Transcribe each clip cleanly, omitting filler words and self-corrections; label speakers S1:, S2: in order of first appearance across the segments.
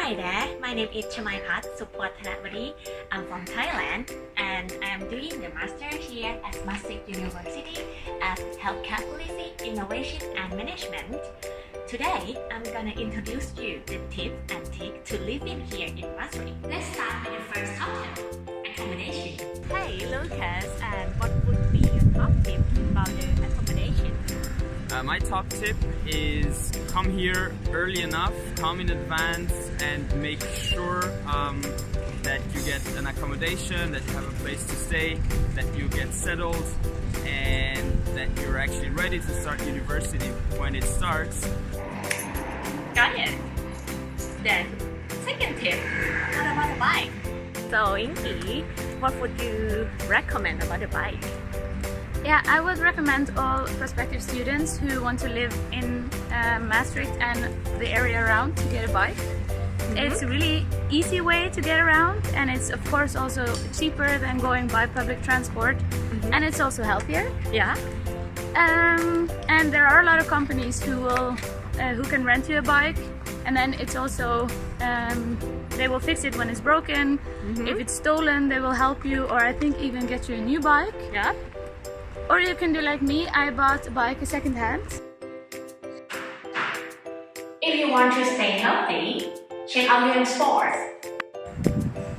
S1: Hi there, my name is Chamaipat. I'm from Thailand and I am doing the master here at Maastricht University as Healthcare Policy, Innovation and Management. Today, I'm gonna introduce you the tips and tricks to living here in Maastricht. Let's start with the first topic, accommodation. Hey Lucas, and what would be your top tip about the accommodation?
S2: My top tip is come here early enough, come in advance and make sure that you get an accommodation, that you have a place to stay, that you get settled and that you're actually ready to start university when it starts.
S1: Got it. Then, second tip, what about a bike? So Inky, what would you recommend about a bike?
S3: Yeah, I would recommend all prospective students who want to live in Maastricht and the area around to get a bike. It's a really easy way to get around, and it's of course also cheaper than going by public transport, and it's also healthier.
S1: Yeah.
S3: And there are a lot of companies who can rent you a bike, and then it's also they will fix it when it's broken. If it's stolen, they will help you, or I think even get you a new bike.
S1: Yeah.
S3: Or you can do like me, I bought a bike second hand.
S1: If you want to stay healthy, check out UM Sports.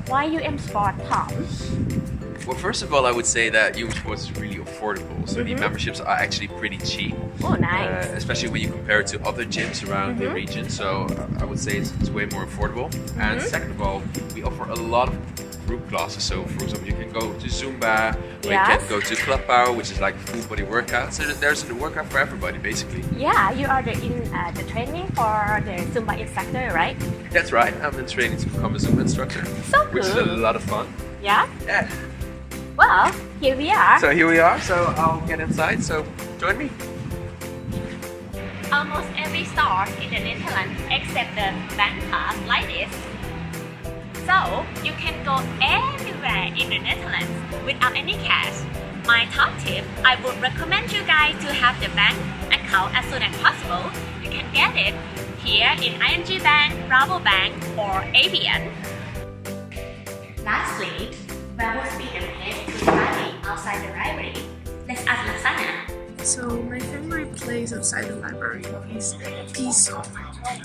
S1: Why UM Sport, Tom?
S4: Well, first of all, I would say that UM Sports is really affordable. So the memberships are actually pretty cheap.
S1: Oh, nice.
S4: Especially when you compare it to other gyms around the region. So I would say it's way more affordable. And second of all, we offer a lot of group classes. So for example, you can go to Zumba, or you can go to Club Power, which is like full body workout. So there's a workout for everybody, basically.
S1: Yeah, you are in the training for the Zumba instructor, right?
S4: That's right. I'm in training to become a Zumba instructor,
S1: So
S4: which is a lot of fun.
S1: Yeah?
S4: Yeah.
S1: Well, here we are.
S4: So here we are. So I'll get inside. So join me.
S1: Almost every store in the Netherlands except the bank pass like this. So you can go anywhere in the Netherlands without any cash. My top tip, I would recommend you guys to have the bank account as soon as possible. You can get it here in ING Bank, Rabobank or ABN. Lastly, where would be the place to study outside the library? Let's ask Lasana.
S5: So my favorite place outside the library is Peace.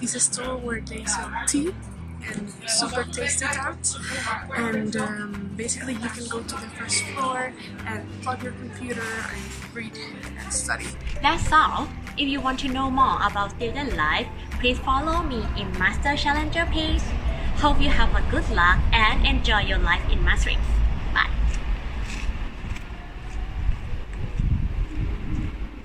S5: It's a store where they sell tea and super tasty tarts, and basically you can go to the first floor and plug your computer and read and study.
S1: That's all. If you want to know more about student life, please follow me in Master Challenger page. Hope you have a good luck and enjoy your life in Maastricht.